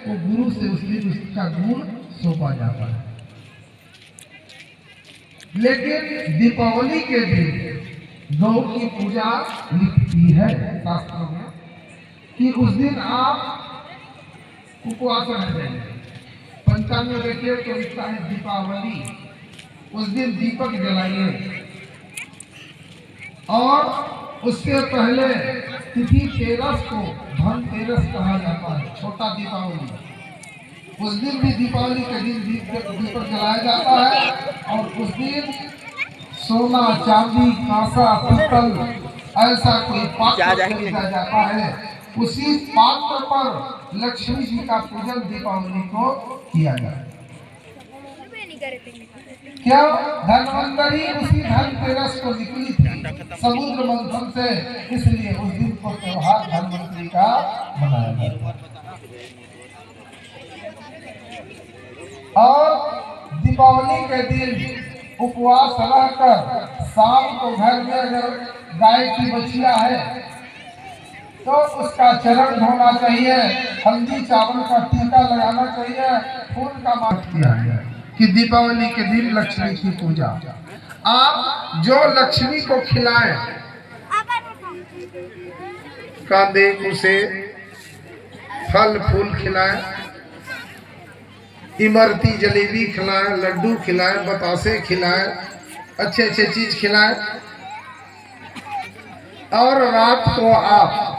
वो गुरु से उस दिन उसका गुण सौंपा जाता है। लेकिन दीपावली के दिन गौ की पूजा लिखती है शास्त्रों में कि उस दिन आप उपवास रहेंगे। पंचांग में देखिए तो लिखता है दीपावली, उस दिन दीपक जलाइए। और उससे पहले तिथि 13 को धनतेरस कहा जाता है, छोटा दीपावली। उस दिन भी दीपावली के दिन दीपक जलाया जाता है और उस दिन सोना, चांदी, कांसा, पीतल ऐसा कोई पात्र खरीदा जाता है। उसी पात्र पर लक्ष्मी जी का पूजन दीपावली को किया जाता है। क्या धनवंतरी उसी धनतेरस को निकली थी समुद्र मंथन से, इसलिए उस दिन को त्योहार धनवंतरी का मनाया जाता है। और दीपावली के दिन उपवास रहकर शाम को घर में अगर गाय की बछिया है तो उसका चरण धोना चाहिए, हल्दी चावल का टीका लगाना चाहिए, फूल का माला किया है कि दीपावली के दिन लक्ष्मी की पूजा। आप जो लक्ष्मी को खिलाएं, कांदे कुसे फल फूल खिलाएं, इमरती जलेबी खिलाएं, लड्डू खिलाएं, बतासे खिलाएं, अच्छे अच्छे चीज खिलाएं। और रात को आप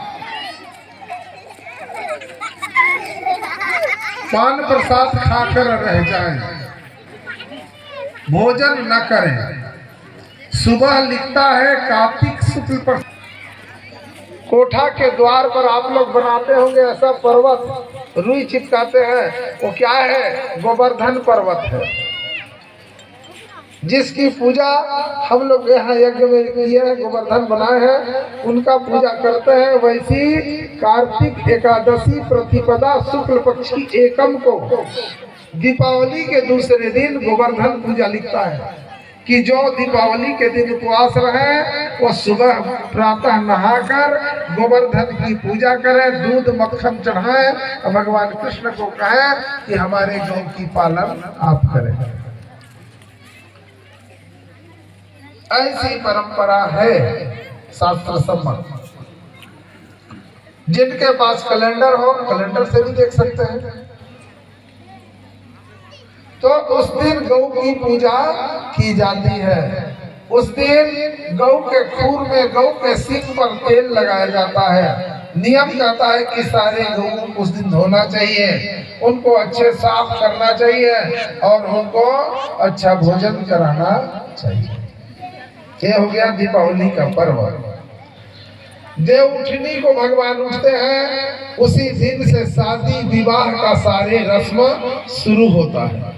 पान प्रसाद खाकर रह जाएं, भोजन न करें। सुबह लिखता है कार्तिक शुक्ल पर कोठा के द्वार पर आप लोग बनाते होंगे ऐसा पर्वत, रुई चिपकाते हैं, वो क्या है? गोवर्धन पर्वत है, जिसकी पूजा हम लोग यहाँ यज्ञ में किए हैं, गोवर्धन बनाए हैं, उनका पूजा करते हैं। वैसी कार्तिक एकादशी प्रतिपदा शुक्ल पक्ष की एकम को दीपावली के दूसरे दिन गोवर्धन पूजा लिखता है कि जो दीपावली के दिन उपवास रहे वो सुबह प्रातः नहाकर गोवर्धन की पूजा करें, दूध मक्खन चढ़ाएं और भगवान कृष्ण को कहें कि हमारे गौ की पालन आप करें। ऐसी परंपरा है शास्त्र सम्मत। जिनके पास कैलेंडर हो, कैलेंडर से भी देख सकते हैं। तो उस दिन गौ की पूजा की जाती है। उस दिन गौ के खूर में, गौ के सिंग पर तेल लगाया जाता है। नियम कहता है कि सारे गौ उस दिन धोना चाहिए, उनको अच्छे साफ करना चाहिए और उनको अच्छा भोजन कराना चाहिए। ये हो गया दीपावली का पर्व। देवउठनी को भगवान उठते हैं, उसी दिन से शादी विवाह का सारे रस्म शुरू होता है।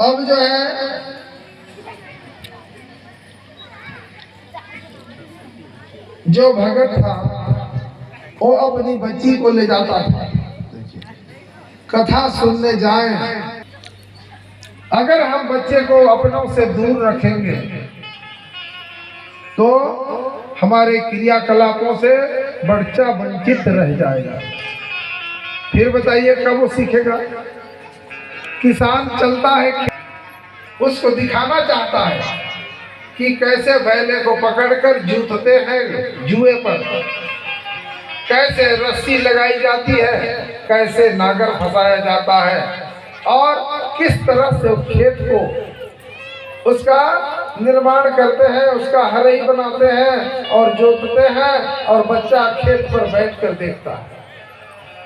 अब जो है जो भगत था वो अपनी बच्ची को ले जाता था कथा सुनने जाए। अगर हम बच्चे को अपनों से दूर रखेंगे तो हमारे क्रियाकलापों से बच्चा वंचित रह जाएगा। फिर बताइए कब वो सीखेगा? किसान चलता है, उसको दिखाना चाहता है कि कैसे बैले को पकड़कर जूतते हैं जुए पर, कैसे रस्सी लगाई जाती है, कैसे नागर फंसाया जाता है और किस तरह से खेत को उसका निर्माण करते हैं, उसका हरई बनाते हैं और जोतते हैं और बच्चा खेत पर बैठकर देखता है।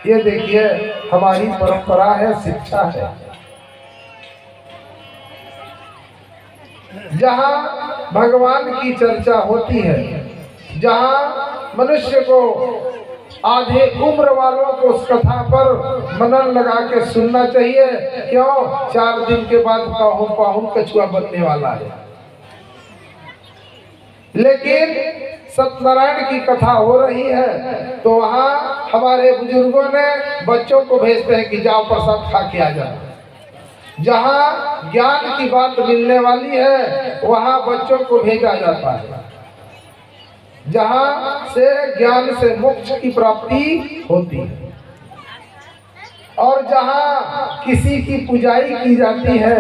ये देखिए हमारी परंपरा है, शिक्षा है। जहाँ भगवान की चर्चा होती है, जहाँ मनुष्य को आधे उम्र वालों को उस कथा पर मनन लगा के सुनना चाहिए। क्यों? 4 दिन के बाद पाहुन कछुआ बनने वाला है। लेकिन सत्यनारायण की कथा हो रही है तो वहाँ हमारे बुजुर्गों ने बच्चों को भेजते हैं कि जाओ प्रसाद खा के आ जाओ। जहाँ ज्ञान की बात मिलने वाली है वहाँ बच्चों को भेजा जाता है। जहाँ से ज्ञान से मोक्ष की प्राप्ति होती है, और जहाँ किसी की पुजाई की जाती है,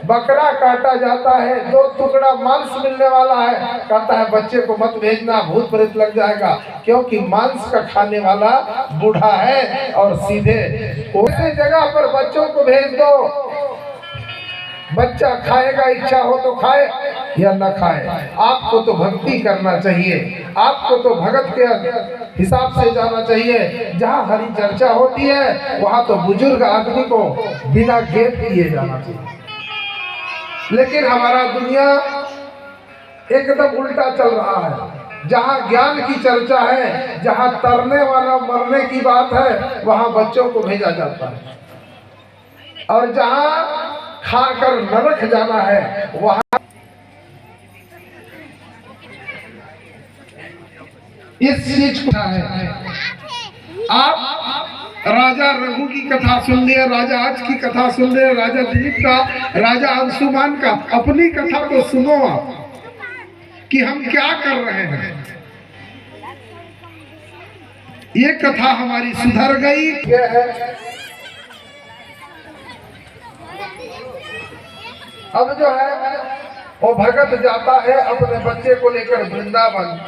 बकरा काटा जाता है, 2 टुकड़ा मांस मिलने वाला है, कहता है बच्चे को मत भेजना, भूत प्रेत लग जाएगा, क्योंकि मांस का खाने वाला बूढ़ा है और सीधे। ऐसे जगह पर बच्चों को भेज दो, बच्चा खाएगा, इच्छा हो तो खाए या न खाए, आपको तो भक्ति करना चाहिए, आपको तो भगत के हिसाब से जाना चाहिए। जहाँ हरी चर्चा होती है वहाँ तो बुजुर्ग आदमी को बिना गेट किए जाना चाहिए। लेकिन हमारा दुनिया एकदम उल्टा चल रहा है। जहाँ ज्ञान की चर्चा है, जहाँ तरने वाला मरने की बात है, वहाँ बच्चों को भेजा जाता है, और जहाँ खाकर नरक जाना है वहाँ इस चीज को है। आप राजा रघु की कथा सुन लिए, राजा आज की कथा सुन लिए, राजा दिलीप का, राजा अंशुमान का, अपनी कथा को सुनो आप कि हम क्या कर रहे हैं। ये कथा हमारी सुधर गई। यह है अब जो है वो भगत जाता है अपने बच्चे को लेकर वृंदावन।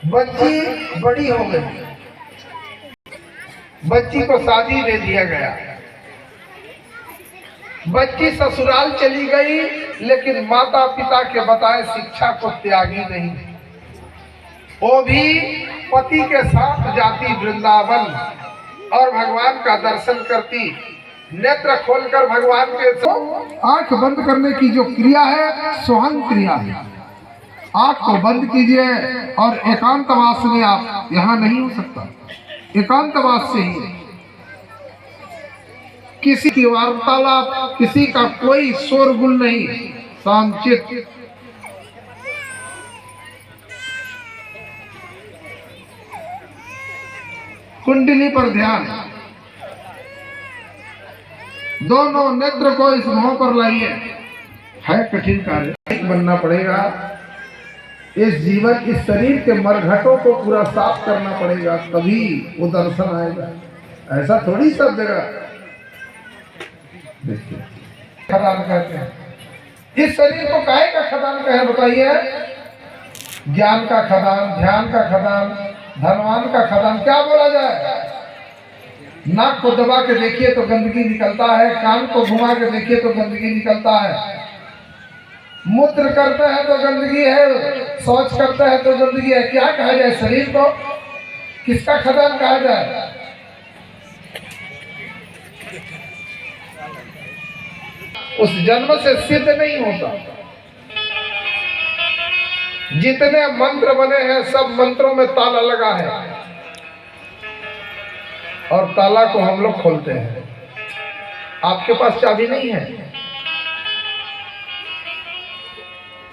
बच्ची बड़ी हो गई, बच्ची को शादी दे दिया गया, बच्ची ससुराल चली गई, लेकिन माता पिता के बताए शिक्षा को त्यागी नहीं। वो भी पति के साथ जाती वृंदावन और भगवान का दर्शन करती। नेत्र खोलकर भगवान के आंख बंद करने की जो क्रिया है सोहन क्रिया है। आंख को बंद कीजिए और एकांतवास में आप यहाँ नहीं हो सकता। एकांतवास से ही किसी की वार्तालाप, किसी का कोई शोरगुल नहीं, शांतचित्त। कुंडली पर ध्यान, दोनों नेत्र को इस मुंह पर लाइए। है कठिन कार्य, बनना पड़ेगा। इस जीवन, इस शरीर के मरघटों को पूरा साफ करना पड़ेगा, तभी वो दर्शन आएगा। ऐसा थोड़ी सब जगह। देखिए खदान कहते हैं, इस शरीर को काहे का खदान कहे बताइए? ज्ञान का खदान, ध्यान का खदान, धनवान का खदान। क्या बोला जाए? नाक को दबा के देखिए तो गंदगी निकलता है, कान को घुमा के देखिए तो गंदगी निकलता है, मूत्र करते हैं तो गंदगी है, शौच करते हैं तो गंदगी है। क्या कहा जाए शरीर को? किसका खदान कहा जाए? उस जन्म से सिद्ध नहीं होता। जितने मंत्र बने हैं सब मंत्रों में ताला लगा है, और ताला को हम लोग खोलते हैं। आपके पास चाबी नहीं है।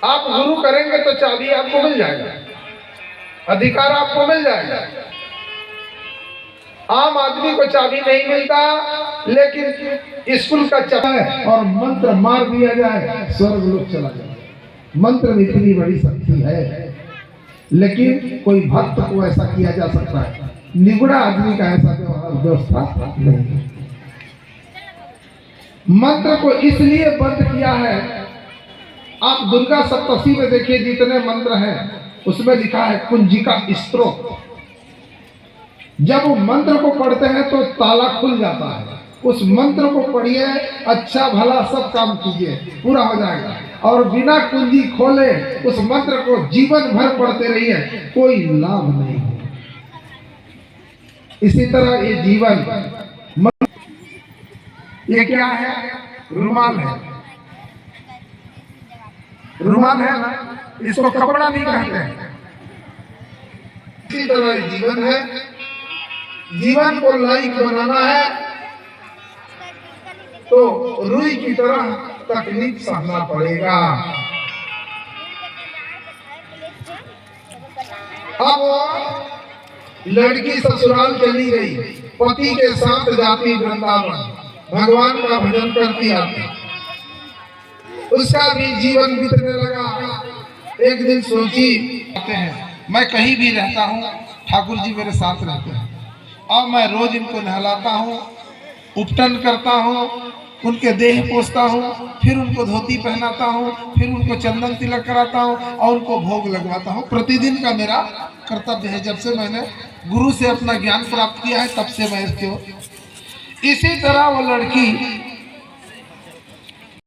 आप गुरु करेंगे तो चाबी आपको मिल जाएगा, अधिकार आपको मिल जाएगा। आम आदमी को चाबी नहीं मिलता, लेकिन स्कूल का चाबी है और मंत्र मार दिया जाए स्वर्ग लोग चला जाए। मंत्र में इतनी बड़ी शक्ति है, लेकिन कोई भक्त को ऐसा किया जा सकता है। निगुड़ा आदमी का ऐसा व्यवस्था नहीं। मंत्र को इसलिए बंद किया है, आप दुर्गा सप्तशती में देखिए जितने मंत्र हैं उसमें लिखा है कुंजिका स्त्रोत। जब वो मंत्र को पढ़ते हैं तो ताला खुल जाता है। उस मंत्र को पढ़िए, अच्छा भला सब काम कीजिए, पूरा हो जाएगा। और बिना कुंजी खोले उस मंत्र को जीवन भर पढ़ते रहिए, कोई लाभ नहीं। इसी तरह ये जीवन, ये क्या है? रुमाल है। रुमाल है ना, इसको कपड़ा नहीं कहते हैं। इसी तरह ये जीवन है। जीवन को लायक बनाना है तो रुई की तरह तकलीफ सहना पड़ेगा। अब लड़की ससुराल चली गई, पति के साथ जाती वृंदावन, भगवान का भजन करती आती। उसका भी जीवन बीतने लगा। एक दिन सोची आते हैं, मैं कहीं भी रहता हूँ, ठाकुर जी मेरे साथ रहते हैं और मैं रोज इनको नहलाता हूँ, उपटन करता हूँ, उनके देह पोछता हूँ, फिर उनको धोती पहनाता हूँ, फिर उनको चंदन तिलक कराता हूँ और उनको भोग लगवाता हूँ। प्रतिदिन का मेरा कर्तव्य है। जब से मैंने गुरु से अपना ज्ञान प्राप्त किया है तब से मैं इसको। इसी तरह वो लड़की